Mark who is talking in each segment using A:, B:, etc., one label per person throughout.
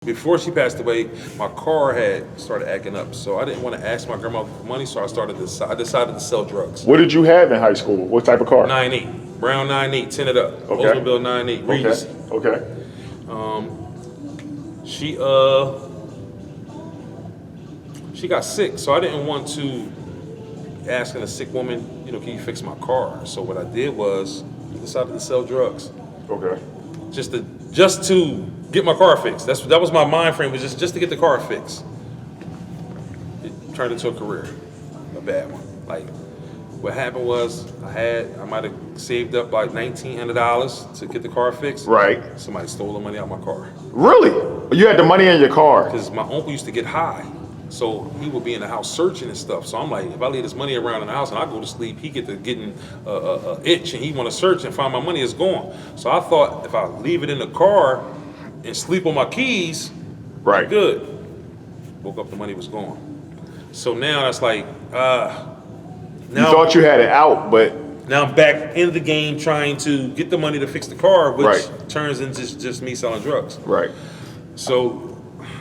A: Before she passed away, my car had started acting up, so I didn't want to ask my grandma for money, so I decided to sell drugs.
B: What did you have in high school? What type of car?
A: 9.8, brown 9.8, tinted up,
B: Okay.
A: Oldsmobile 9.8, Regis.
B: Okay.
A: She got sick, so I didn't want to asking a sick woman, can you fix my car? So what I did was I decided to sell drugs.
B: Okay.
A: Just to get my car fixed. That was my mind frame, was just to get the car fixed. It turned into a career, a bad one. Like, what happened was I might have saved up like $1,900 to get the car fixed.
B: Right.
A: Somebody stole the money out of my car.
B: Really? You had the money in your car?
A: Because my uncle used to get high. So he would be in the house searching and stuff. So I'm like, if I leave this money around in the house and I go to sleep, he get to getting a itch and he want to search and find my money is gone. So I thought if I leave it in the car and sleep on my keys,
B: right,
A: I'm good. Woke up, the money was gone. So now that's like, now
B: you thought you had it out, but
A: now I'm back in the game trying to get the money to fix the car, which
B: right,
A: turns into just me selling drugs.
B: Right.
A: So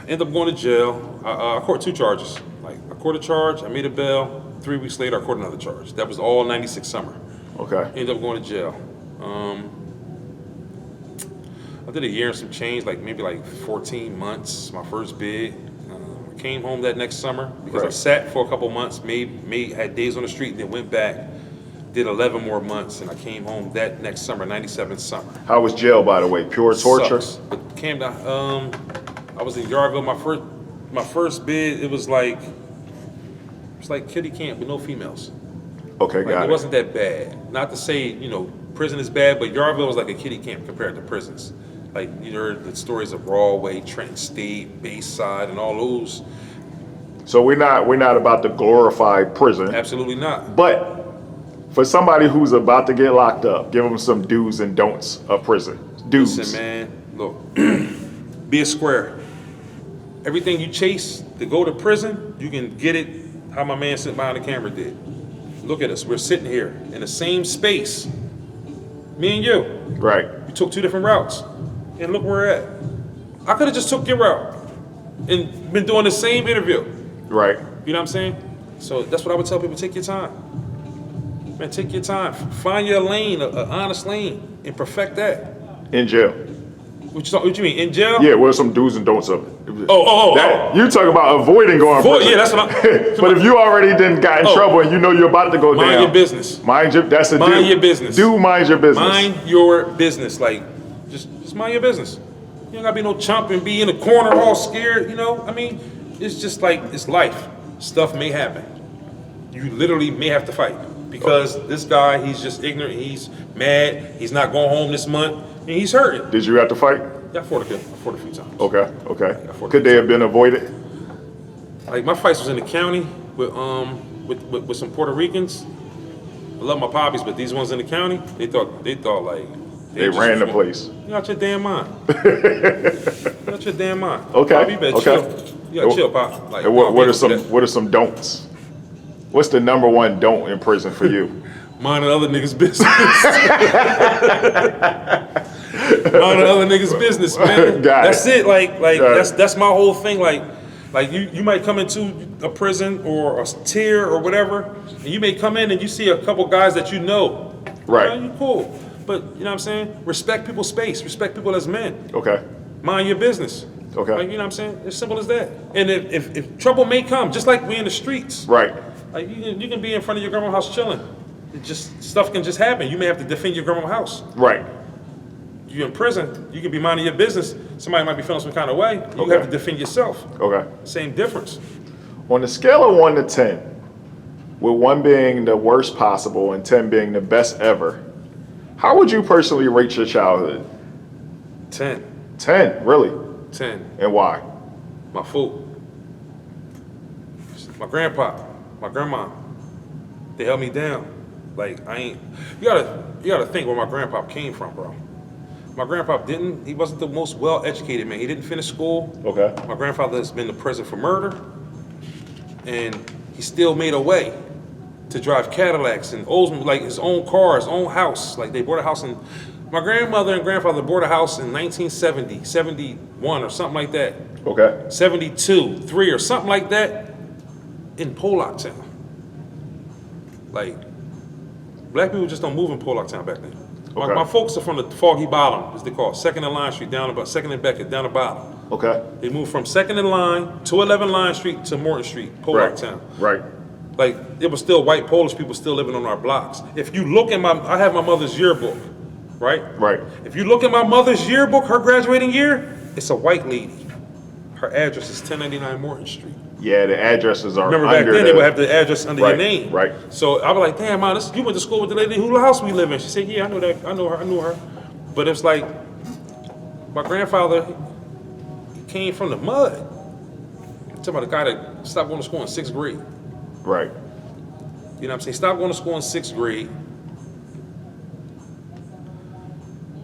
A: end up going to jail. I caught 2 charges. Like, I caught a charge, I made a bail. 3 weeks later, I caught another charge. That was all 96 summer.
B: Okay.
A: Ended up going to jail. I did a year and some change, maybe 14 months, my first bid. I came home that next summer because I sat for a couple months, had days on the street, and then went back, did 11 more months, and I came home that next summer, 97 summer.
B: How was jail, by the way? Pure torture?
A: Sucks. But came down, I was in Yardville, my first bid, it was like kiddie camp with no females.
B: Okay, got it.
A: It wasn't that bad. Not to say, prison is bad, but Yardville was like a kiddie camp compared to prisons. Like, you heard the stories of Broadway, Trenton State, Bayside, and all those.
B: So we're not about to glorify prison.
A: Absolutely not.
B: But for somebody who's about to get locked up, give them some do's and don'ts of prison. Do's.
A: Listen, man, look, be a square. Everything you chase to go to prison, you can get it how my man sitting behind the camera did. Look at us, we're sitting here in the same space. Me and you.
B: Right.
A: We took 2 different routes. And look where we're at. I could have just took your route and been doing the same interview.
B: Right.
A: You know what I'm saying? So that's what I would tell people, take your time. Man, take your time. Find your lane, an honest lane, and perfect that.
B: In jail.
A: What you mean, in jail?
B: Yeah, what are some do's and don'ts of it?
A: Oh.
B: You talk about avoiding going to prison.
A: Yeah, that's what I'm...
B: But if you already got in trouble and you know you're about to go down.
A: Mind your business.
B: Mind your business.
A: Mind your business.
B: Do mind your business.
A: Mind your business. Just mind your business. You don't gotta be no chump and be in a corner all scared, I mean, it's just it's life. Stuff may happen. You literally may have to fight. Because this guy, he's just ignorant, he's mad, he's not going home this month, and he's hurting.
B: Did you have to fight?
A: Yeah, I fought a few times.
B: Okay. Could they have been avoided?
A: My fights was in the county with some Puerto Ricans. I love my poppies, but these ones in the county, they thought
B: they ran the place.
A: You out your damn mind. You out your damn mind.
B: Okay.
A: Pop, you better chill. You gotta chill, Pop.
B: What are some don'ts? What's the number one don't in prison for you?
A: Minding other niggas' business. Minding other niggas' business, man. That's it. That's my whole thing. You might come into a prison or a tier or whatever, and you may come in and you see a couple guys that you know.
B: Right.
A: You cool. But you know what I'm saying? Respect people's space. Respect people as men.
B: Okay.
A: Mind your business.
B: Okay.
A: You know what I'm saying? As simple as that. And if trouble may come, just like we in the streets.
B: Right.
A: You can be in front of your grandma's house chilling. Stuff can just happen. You may have to defend your grandma's house.
B: Right.
A: You're in prison. You can be minding your business. Somebody might be feeling some kind of way. You have to defend yourself.
B: Okay.
A: Same difference.
B: On a scale of 1 to 10, with 1 being the worst possible and 10 being the best ever, how would you personally rate your childhood?
A: 10.
B: 10, really?
A: 10.
B: And why?
A: My food. My grandpa, my grandma, they held me down. You gotta think where my grandpa came from, bro. My grandpa he wasn't the most well-educated man. He didn't finish school.
B: Okay.
A: My grandfather has been to prison for murder, and he still made a way to drive Cadillacs and Oldsmobile, his own car, his own house. They bought a house in My grandmother and grandfather bought a house in 1970, 71 or something like that.
B: Okay.
A: 72, 3 or something like that in Pollock Town. Like, black people just don't move in Pollock Town back then.
B: Okay.
A: My folks are from the Foggy Bottom, as they call it, 2nd and Line Street, down about 2nd and Beckett, down the bottom.
B: Okay.
A: They moved from 2nd and Line, 211 Line Street to Morton Street, Pollock Town.
B: Right.
A: Like, it was still white Polish people still living on our blocks. If you look at I have my mother's yearbook, right?
B: Right.
A: If you look at my mother's yearbook, her graduating year, it's a white lady. Her address is 1099 Morton Street.
B: Yeah, the addresses are
A: Remember back
B: under
A: then they would have the address under your name.
B: Right.
A: So I was like, damn, man, you went to school with the lady whose house we live in. She said, yeah, I know that. I know her. But it's like, my grandfather, he came from the mud. I'm talking about a guy that stopped going to school in 6th grade.
B: Right.
A: You know what I'm saying? Stopped going to school in 6th grade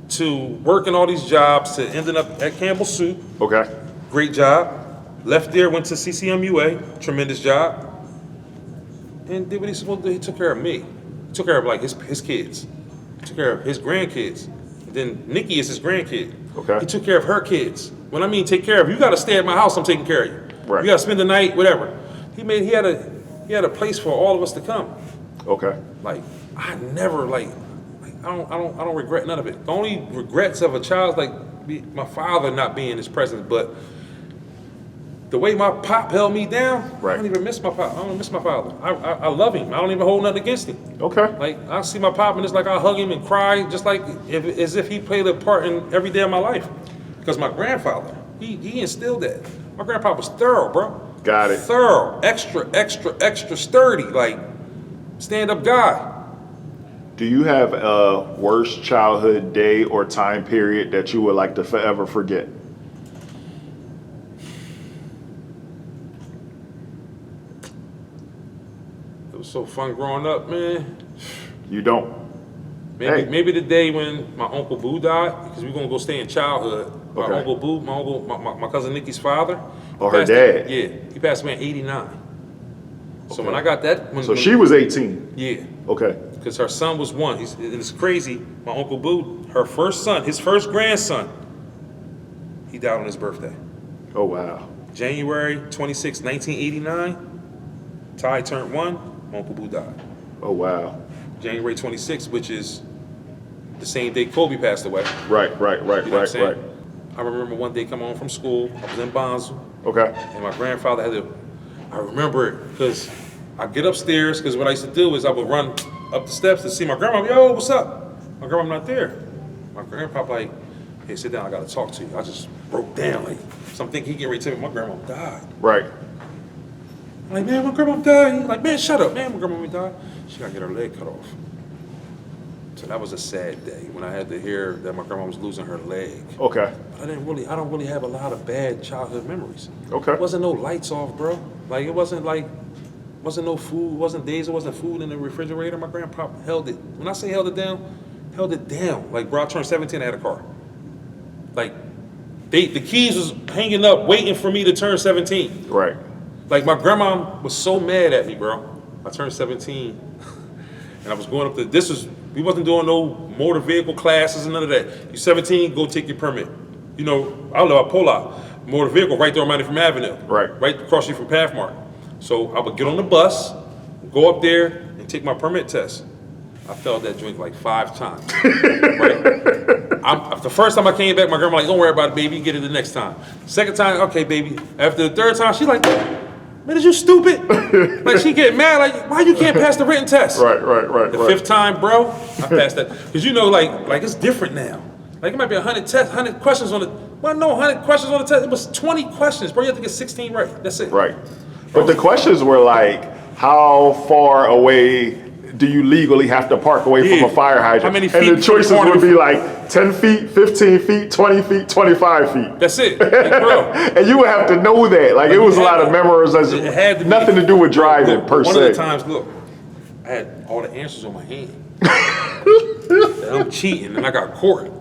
A: to working all these jobs to ending up at Campbell Soup.
B: Okay.
A: Great job. Left there, went to CCMUA, tremendous job. And did what he's supposed to do. He took care of me. He took care of like his kids. He took care of his grandkids. And then Nycki is his grandkid.
B: Okay.
A: He took care of her kids. When I mean take care of, you gotta stay at my house, I'm taking care of you.
B: Right.
A: You gotta spend the night, whatever. He had a place for all of us to come.
B: Okay.
A: Like, I never I don't regret none of it. The only regrets of a child is my father not being in his presence, but the way my pop held me down,
B: right.
A: I don't even miss my pop. I don't miss my father. I love him. I don't even hold nothing against him.
B: Okay.
A: Like, I see my pop and it's like I hug him and cry, just like as if he played a part in every day of my life. Because my grandfather, he instilled that. My grandpa was thorough, bro.
B: Got it.
A: Thorough, extra sturdy, like stand-up guy.
B: Do you have a worst childhood day or time period that you would like to forever forget?
A: It was so fun growing up, man.
B: You don't.
A: Maybe the day when my Uncle Boo died, because we're gonna go stay in childhood. My
B: Okay.
A: Uncle Boo, my cousin Nikki's father.
B: Oh, her dad.
A: Yeah, he passed away in '89. So when I got that,
B: So she was 18.
A: Yeah,
B: Okay.
A: because her son was 1. It's crazy. My Uncle Boo, her first son, his first grandson, he died on his birthday.
B: Oh, wow.
A: January 26, 1989. Ty turned 1. My Uncle Boo died.
B: Oh, wow.
A: January 26th, which is the same day Kobe passed away.
B: Right.
A: You know what I'm saying? I remember one day coming home from school. I was in Bonzo,
B: Okay.
A: and my grandfather had to. I remember it because I get upstairs because what I used to do is I would run up the steps to see my grandma. Yo, what's up? My grandma not there. My grandpa like, hey, sit down. I gotta talk to you. I just broke down like something. He getting ready to tell me my grandma died.
B: Right.
A: I'm like, man, my grandma died. He's like, man, shut up, man. My grandma died. She gotta get her leg cut off. So that was a sad day when I had to hear that my grandma was losing her leg.
B: Okay.
A: But I don't really have a lot of bad childhood memories.
B: Okay.
A: It wasn't no lights off, bro. Like, it wasn't no food, wasn't food in the refrigerator. My grandpa held it. When I say held it down. Like, bro, I turned 17, I had a car. Like, the keys was hanging up, waiting for me to turn 17.
B: Right.
A: Like, my grandma was so mad at me, bro. I turned 17, and I was going up we wasn't doing no motor vehicle classes and none of that. You 17, go take your permit. You know, I live at Pollock, motor vehicle right there on Manningham Avenue.
B: Right.
A: Right across street from Pathmark. So I would get on the bus, go up there, and take my permit test. I failed that joint like 5 times. Right? The first time I came back, my grandma like, don't worry about it, baby, get it the next time. Second time, okay, baby. After the third time, she's like, man, is you stupid? Like, she get mad, like, why you can't pass the written test?
B: Right.
A: The 5th time, bro, I passed that. Because you know, like it's different now. Like, it might be 100 questions on it. Well, no, 100 questions on the test. It was 20 questions, bro. You have to get 16 right. That's it.
B: Right. But the questions were like, how far away do you legally have to park away from a fire hydrant?
A: How many feet
B: and the choices
A: from the
B: would be like 10 feet, 15 feet, 20 feet, 25 feet.
A: That's it. Like, bro.
B: And you would have to know that. Like, it was a lot of memorization.
A: It had to be.
B: Nothing to do with driving,
A: Look,
B: per se.
A: One of the times, look, I had all the answers on my hand. And I'm cheating, and I got caught.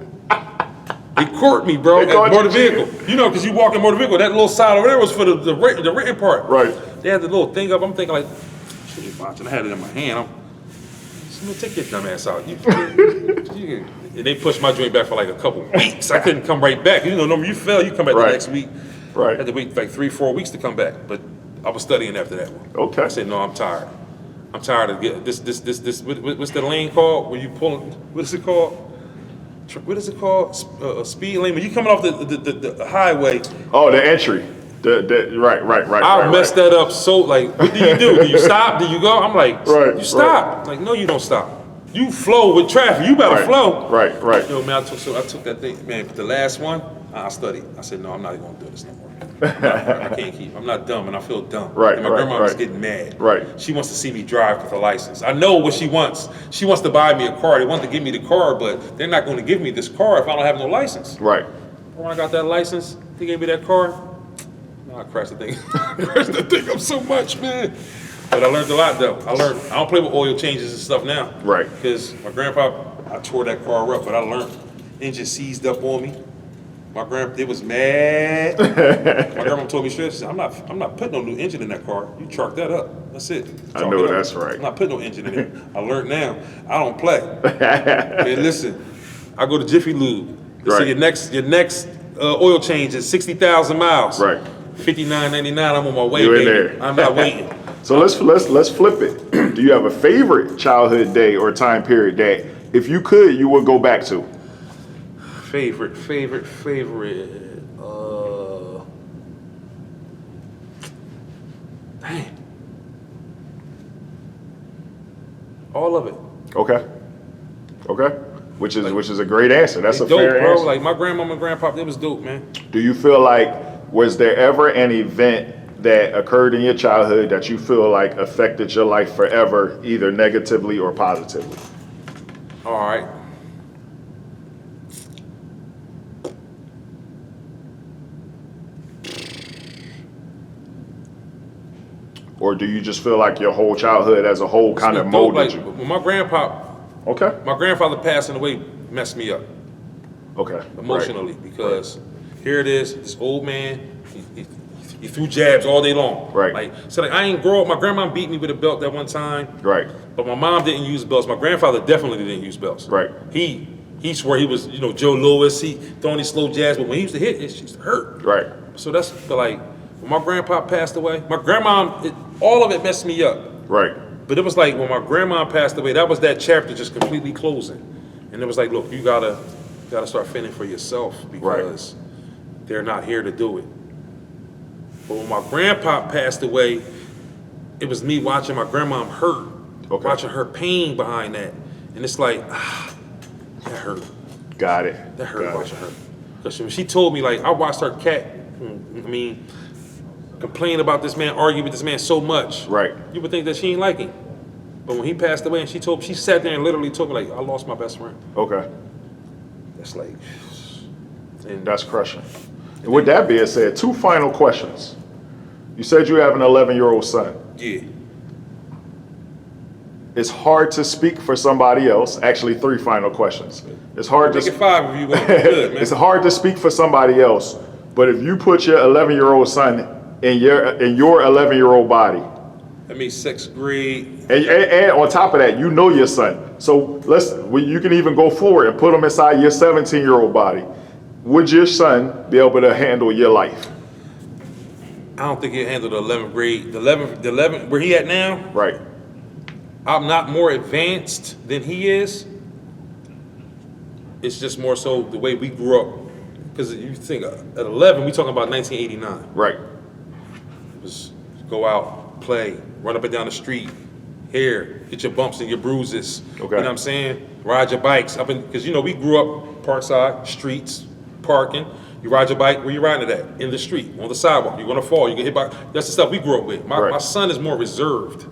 A: They caught me, bro, at motor vehicle. You know, because you walk in motor vehicle, that little side over there was for the written part.
B: Right.
A: They had the little thing up. I'm thinking like, shit, watching. I had it in my hand. Let me take your dumb ass out. You And they pushed my joint back for like a couple weeks. I couldn't come right back. You know, normally you fail, you come back the next week.
B: Right.
A: I had to wait like 3-4 weeks to come back. But I was studying after that one.
B: Okay.
A: I said, no, I'm tired. I'm tired of getting this. What's the lane called? Where you pulling? What is it called? What is it called? A speed lane. When you coming off the highway.
B: Oh, the entry. Right.
A: I messed that up. So like, what do you do? Do you stop? Do you go? I'm like,
B: Right,
A: you stop. Like, no, you don't stop. You flow with traffic. You better flow.
B: Right.
A: Yo, man, I took that thing, man. The last one, I studied. I said, no, I'm not even gonna do this no more. I can't keep. I'm not dumb, and I feel dumb.
B: Right,
A: and my grandma was getting mad.
B: Right.
A: She wants to see me drive with a license. I know what she wants. She wants to buy me a car. They want to give me the car, but they're not going to give me this car if I don't have no license.
B: Right.
A: When I got that license, they gave me that car. No, I crashed the thing. Crashed the thing up so much, man. But I learned a lot, though. I don't play with oil changes and stuff now.
B: Right.
A: Because my grandpa, I tore that car up, but I learned. Engine seized up on me. My grandpa, they was mad. My grandma told me straight, she said, I'm not putting no new engine in that car. You chalk that up. That's it.
B: I know that's right.
A: I'm not putting no engine in it. I learned now. I don't play. Hey, listen, I go to Jiffy Lube. They say your next oil change is 60,000 miles.
B: Right.
A: $59.99. I'm on my way,
B: You in
A: baby.
B: there.
A: I'm not waiting.
B: So let's flip it. Do you have a favorite childhood day or time period that, if you could, you would go back to?
A: Favorite. Dang. All of it.
B: Okay. Which is a great answer. That's a
A: dope,
B: fair
A: bro.
B: answer.
A: Like my grandmama and grandpa, it was dope, man.
B: Do you feel like, was there ever an event that occurred in your childhood that you feel like affected your life forever, either negatively or positively?
A: All right.
B: Or do you just feel like your whole childhood as a whole kind of molded
A: like,
B: you?
A: When my grandfather passing away messed me up
B: Okay.
A: emotionally because here it is, this old man, he threw jabs all day long.
B: Right.
A: Like, so like I ain't grow up. My grandma beat me with a belt that one time.
B: Right.
A: But my mom didn't use belts. My grandfather definitely didn't use belts.
B: Right.
A: He swore he was, Joe Louis. He throwing these slow jabs, but when he used to hit, it used to hurt.
B: Right.
A: So that's like when my grandpa passed away. My grandma, all of it messed me up.
B: Right.
A: But it was like when my grandma passed away, that was that chapter just completely closing. And it was like, look, you gotta start fending for yourself because they're not here to do it. But when my grandpa passed away, it was me watching my grandma hurt, watching her pain behind that. And it's like, that hurt.
B: Got it.
A: That hurt watching her. Because when she told me, like, I watched her complain about this man, argue with this man so much.
B: Right.
A: You would think that she ain't like him. But when he passed away and she sat there and literally told me, like, I lost my best friend.
B: Okay.
A: That's like, and
B: That's crushing. And with that being said, 2 final questions. You said you have an 11-year-old son.
A: yeah.
B: It's hard to speak for somebody else. Actually, 3 final questions. It's hard
A: Make
B: to
A: it 5 if you want. Good, man.
B: It's hard to speak for somebody else, but if you put your 11-year-old son in your 11-year-old body,
A: That means 6th grade.
B: and on top of that, you know your son. So you can even go forward and put him inside your 17-year-old body. Would your son be able to handle your life?
A: I don't think he'll handle the 11th grade. The 11th, where he at now,
B: Right.
A: I'm not more advanced than he is. It's just more so the way we grew up. Because you think at 11, we talking about 1989.
B: Right.
A: It was go out, play, run up and down the street, here, get your bumps and your bruises.
B: Okay.
A: You know what I'm saying? Ride your bikes up in, because we grew up Parkside, streets, parking. You ride your bike, where you riding it at? In the street, on the sidewalk. You're gonna fall, you get hit by, that's the stuff we grew up with. My son is more reserved.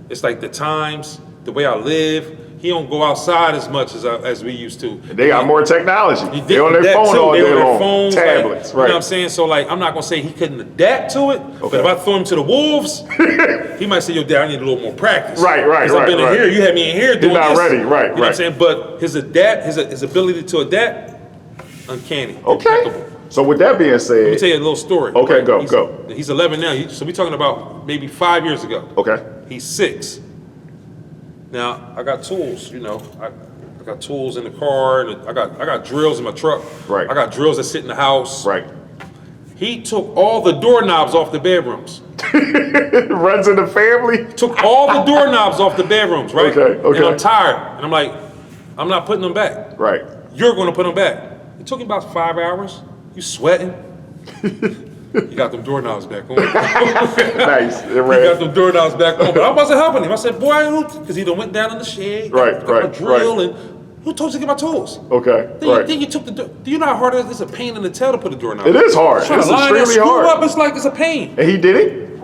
A: It's like the times, the way I live, he don't go outside as much as we used to.
B: They got more technology. They on their
A: That
B: phone
A: too.
B: all
A: They
B: day
A: on their
B: long.
A: phones,
B: Tablets,
A: You know
B: right.
A: what I'm saying? So like, I'm not gonna say he couldn't adapt to it, but
B: Okay.
A: if I throw him to the wolves, he might say, yo, Dad, I need a little more practice.
B: Right.
A: Because I've been in here, you had me in here doing
B: not
A: this.
B: ready, right,
A: You know what I'm
B: right.
A: saying? But his ability to adapt, uncanny.
B: Okay.
A: Impeccable.
B: So with that being
A: Let me
B: said,
A: tell you a little story.
B: Okay,
A: right?
B: go.
A: He's 11 now, so we're talking about maybe 5 years ago.
B: okay,
A: He's 6. Now, I got tools, I I got tools in the car, and I got drills in my truck.
B: Right.
A: I got drills that sit in the house.
B: Right.
A: He took all the doorknobs off the bedrooms.
B: Runs in the family.
A: Took all the doorknobs off the bedrooms, right?
B: Okay.
A: And I'm tired, and I'm like, I'm not putting them back.
B: Right.
A: You're going to put them back. It took him about 5 hours. You sweating? You got them doorknobs back on.
B: Nice.
A: He got them doorknobs back on, but I wasn't helping him. I said, boy, because he done went down in the shed, got my drill, and who told you to get my tools?
B: Okay,
A: Then you took the door. Do you know how hard it is? It's a pain in the tail to put the doorknob.
B: It is hard.
A: Trying
B: It's
A: to line that
B: extremely
A: screw
B: hard.
A: up, it's like it's a pain.
B: And he did it?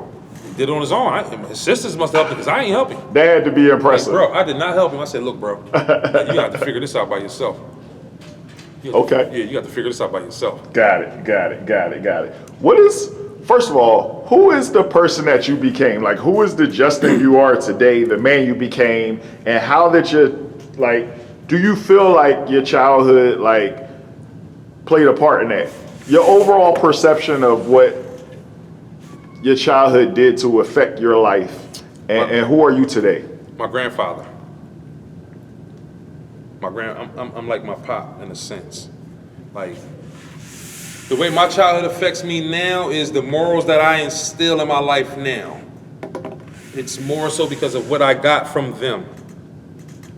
A: He did it on his own. His sisters must have helped him because I ain't helping.
B: That had to be impressive.
A: Bro, I did not help him. I said, look, bro, you got to figure this out by yourself.
B: Okay.
A: Yeah, you got to figure this out by yourself.
B: Got it. What is, first of all, who is the person that you became? Like, who is the Justin you are today, the man you became, and how did you, like, do you feel like your childhood, like, played a part in that? Your overall perception of what your childhood did to affect your life, and who are you today?
A: My grandfather. I'm like my pop in a sense. Like, the way my childhood affects me now is the morals that I instill in my life now. It's more so because of what I got from them.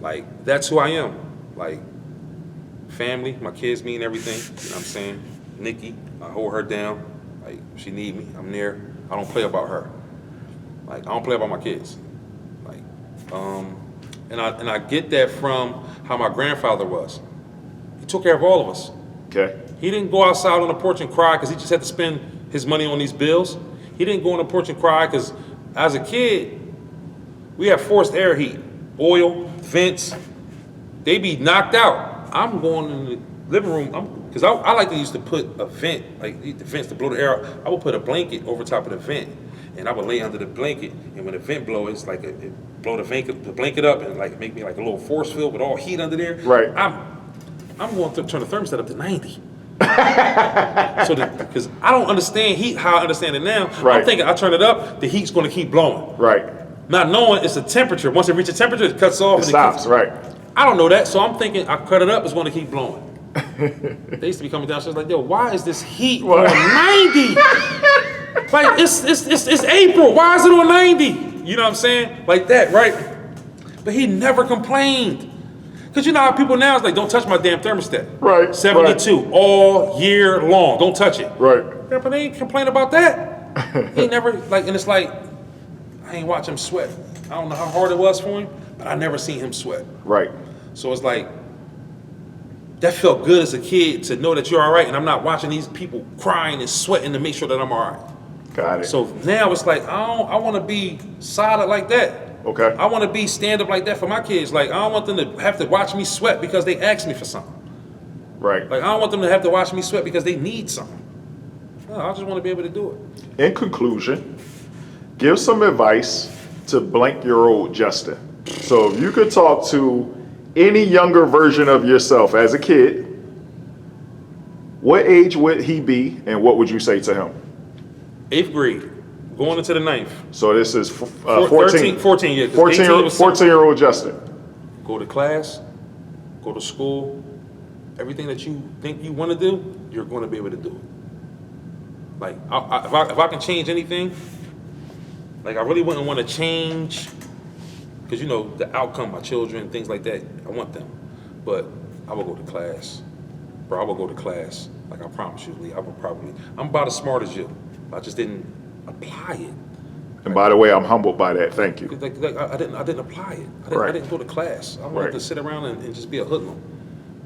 A: Like, that's who I am. Like, family, my kids mean everything. You know what I'm saying? Nycki, I hold her down. Like, if she need me, I'm there. I don't play about her. Like, I don't play about my kids. Like, and I get that from how my grandfather was. He took care of all of us.
B: Okay.
A: He didn't go outside on the porch and cry because he just had to spend his money on these bills. He didn't go on the porch and cry because as a kid, we had forced air heat, oil, vents. They be knocked out. I'm going in the living room because I like to used to put a vent, like the vents to blow the air out. I would put a blanket over top of the vent, and I would lay under the blanket. And when the vent blow, it's like it blow the blanket up and like make me like a little force field with all heat under there.
B: Right.
A: I'm going to turn the thermostat up to 90. So because I don't understand heat how I understand it now.
B: Right.
A: I'm thinking I turn it up, the heat's going to keep blowing.
B: Right.
A: Not knowing it's a temperature. Once it reaches a temperature, it cuts off.
B: It stops. Right.
A: I don't know that, so I'm thinking I cut it up, it's going to keep blowing. They used to be coming downstairs like, yo, why is this heat on 90? Like, it's April, why is it on 90? You know what I'm saying? Like that, right? But he never complained. Because you know how people now is like, don't touch my damn thermostat.
B: Right.
A: 72 all year long, don't touch it.
B: Right.
A: Yeah, but they ain't complain about that. He never, like, and it's like, I ain't watch him sweat. I don't know how hard it was for him, but I never seen him sweat.
B: Right.
A: So it's like, that felt good as a kid to know that you're all right and I'm not watching these people crying and sweating to make sure that I'm all right.
B: Got it.
A: So now it's like, I want to be solid like that.
B: Okay.
A: I want to be stand up like that for my kids. Like, I don't want them to have to watch me sweat because they asked me for something.
B: Right.
A: Like, I don't want them to have to watch me sweat because they need something. No, I just want to be able to do it.
B: In conclusion, give some advice to blank-year-old Justin. So if you could talk to any younger version of yourself as a kid, what age would he be and what would you say to him?
A: 8th grade, going into the 9th.
B: So this is 14.
A: 14 years.
B: 14-year-old Justin.
A: Go to class, go to school, everything that you think you want to do, you're going to be able to do it. Like, if I can change anything, like, I really wouldn't want to change, because, you know, the outcome, my children, things like that, I want them. But I will go to class. Bro, I will go to class. Like, I promise you, Lee, I'm about as smart as you. I just didn't apply it.
B: And by the way, I'm humbled by that. Thank you.
A: Like, I didn't apply it. I didn't go to class. I wanted to sit around and just be a hoodlum,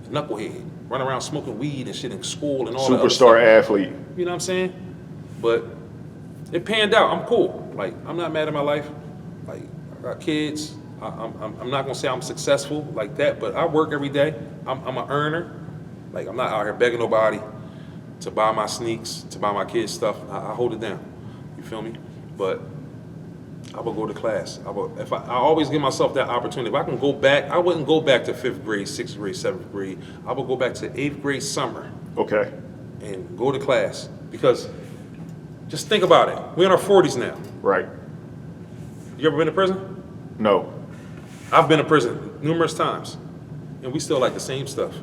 A: a knucklehead, run around smoking weed and shit in school and all that.
B: Superstar athlete.
A: You know what I'm saying? But it panned out. I'm cool. Like, I'm not mad at my life. Like, I got kids. I'm not gonna say I'm successful like that, but I work every day. I'm an earner. Like, I'm not out here begging nobody to buy my sneaks, to buy my kids stuff. I hold it down. You feel me? But I will go to class. I always give myself that opportunity. If I can go back, I wouldn't go back to 5th grade, 6th grade, 7th grade. I would go back to 8th grade summer.
B: Okay.
A: And go to class. Because just think about it. We're in our 40s now.
B: Right.
A: You ever been to prison?
B: No.
A: I've been to prison numerous times. and we still like the same stuff.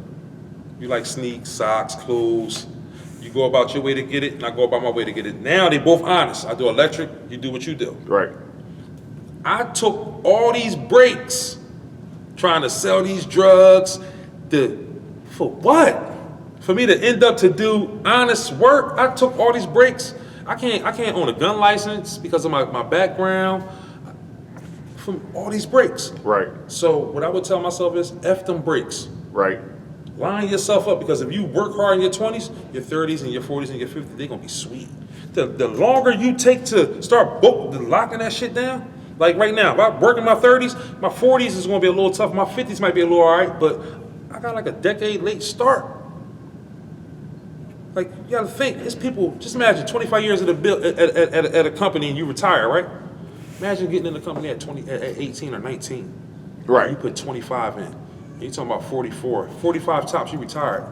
A: You like sneaks, socks, clothes. You go about your way to get it, and I go about my way to get it. Now they both honest. I do electric, you do what you do.
B: Right.
A: I took all these breaks trying to sell these drugs. For what? For me to end up to do honest work, I took all these breaks. I can't own a gun license because of my background. From all these breaks.
B: Right.
A: So what I would tell myself is F them breaks.
B: Right.
A: Line yourself up, because if you work hard in your 20s, your 30s and your 40s and your 50s, they're gonna be sweet. The longer you take to start locking that shit down, like right now, if I work in my 30s, my 40s is gonna be a little tough, my 50s might be a little all right, but I got like a decade late start. Like, you gotta think, it's people, just imagine 25 years at a company and you retire, right? Imagine getting in the company at 18 or 19.
B: Right.
A: You put 25 in. You're talking about 44. 45 tops, you retired.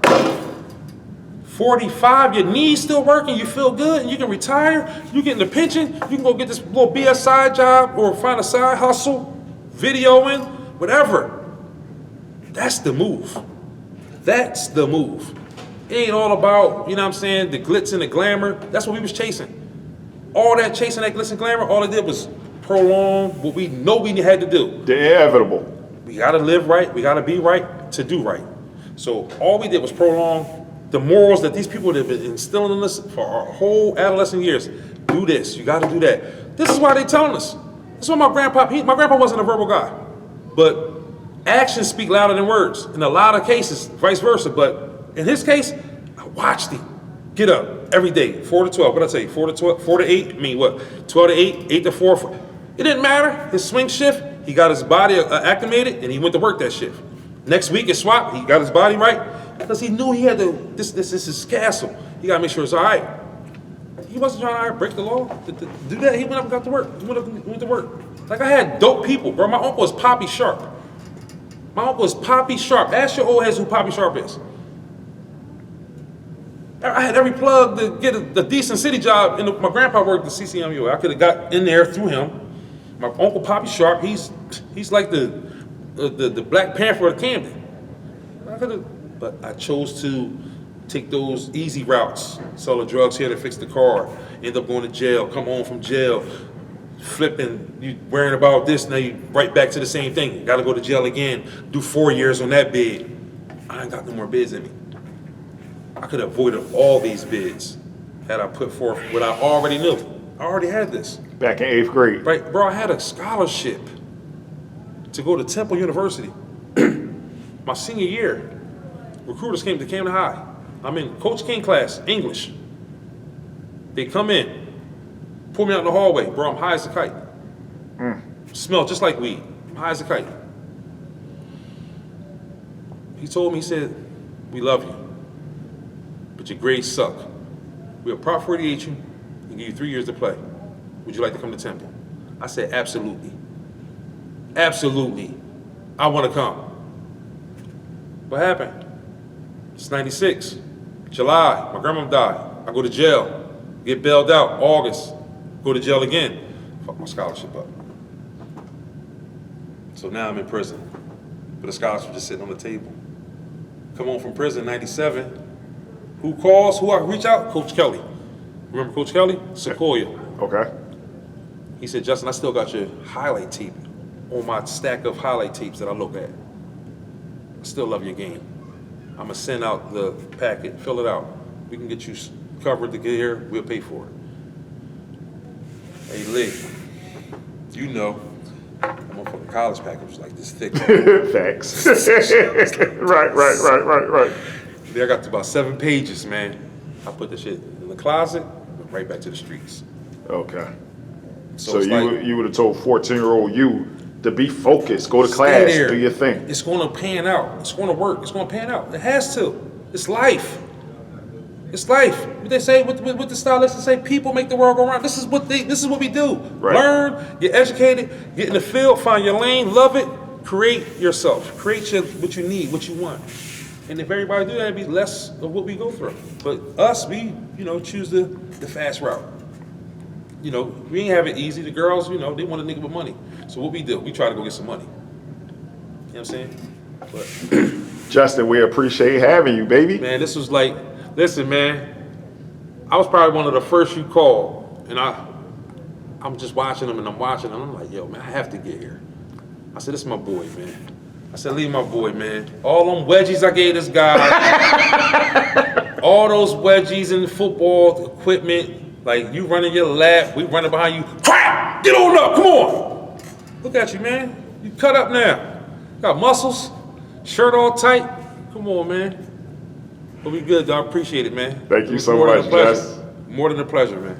A: 45, your knees still working, you feel good, and you can retire, you get in the pension, you can go get this little BS side job or find a side hustle, videoing, whatever. That's the move. That's the move. It ain't all about, you know what I'm saying, the glitz and the glamour. That's what we was chasing. All that chasing that glitz and glamour, all it did was prolong what we know we had to do.
B: The inevitable.
A: We gotta live right, we gotta be right to do right. So all we did was prolong the morals that these people have been instilling in us for our whole adolescent years. Do this, you gotta do that. This is why they telling us. This is why my grandpa wasn't a verbal guy. But actions speak louder than words. In a lot of cases, vice versa. But in his case, I watched him get up every day, 4 to 12. What did I tell you? 4 to 12, 4 to 8, I mean what? 12 to 8, 8 to 4. It didn't matter. His swing shift, he got his body acclimated and he went to work that shift. Next week it swapped, he got his body right because he knew he had to, this is his castle. He gotta make sure it's all right. He wasn't trying to break the law. To do that, he went up and got to work. He went to work. Like, I had dope people, bro. My uncle was Poppy Sharp. My uncle was Poppy Sharp. Ask your old heads who Poppy Sharp is. I had every plug to get a decent city job. And my grandpa worked at CCMU. I could have got in there through him. My uncle Poppy Sharp, he's like the Black Panther of Camden. But I chose to take those easy routes, sell the drugs here to fix the car, end up going to jail, come home from jail, flipping, you worrying about this, now you right back to the same thing. Gotta go to jail again, do 4 years on that bid. I ain't got no more bids in me. I could have avoided all these bids had I put forth what I already knew. I already had this.
B: Back in 8th grade.
A: Right, bro, I had a scholarship to go to Temple University. My senior year, recruiters came to Camden High. I'm in Coach King class, English. They come in, pull me out in the hallway. Bro, I'm high as a kite. Smell just like weed. I'm high as a kite. He told me, he said, we love you, but your grades suck. We'll Prop 48 you and give you 3 years to play. Would you like to come to Temple? I said, absolutely. Absolutely. I want to come. What happened? It's 96. July, my grandma died. I go to jail, get bailed out. August, go to jail again. Fuck my scholarship up. So now I'm in prison. But the scholarship just sitting on the table. Come home from prison, 97. Who calls? Who I reach out? Coach Kelly. Remember Coach Kelly? Sequoia.
B: Okay.
A: He said, Justin, I still got your highlight tape on my stack of highlight tapes that I look at. I still love your game. I'm gonna send out the packet, fill it out. We can get you covered to get here, we'll pay for it. Hey Lee, you know, I'm gonna put the college package was like this thick.
B: Facts. Right.
A: Then I got to about 7 pages, man. I put the shit in the closet, went right back to the streets.
B: Okay.
A: So
B: you would have told 14-year-old you to be focused, go to class, do your thing.
A: It's gonna pan out. It's gonna work. It's gonna pan out. It has to. It's life. It's life. What they say, what the stylists say, people make the world go round. This is what we do.
B: Right.
A: Learn, get educated, get in the field, find your lane, love it, create yourself. Create what you need, what you want. And if everybody do that, it'd be less of what we go through. But us, we, choose the fast route. We ain't have it easy. The girls, they want a nigga with money. So what we do, we try to go get some money. You know what I'm saying?
B: Justin, we appreciate having you, baby.
A: Man, this was like, listen, man, I was probably one of the first you called, and I'm just watching them, and I'm watching them. I'm like, yo, man, I have to get here. I said, this is my boy, man. I said, leave my boy, man. All them wedgies I gave this guy, all those wedgies and football equipment, like you running your lap, we running behind you. Crap! Get on up, come on. Look at you, man. You cut up now. Got muscles, shirt all tight. Come on, man. But we good, dog. Appreciate it, man.
B: Thank you
A: It was
B: so
A: more than
B: much,
A: a pleasure.
B: Jess.
A: More than a pleasure, man.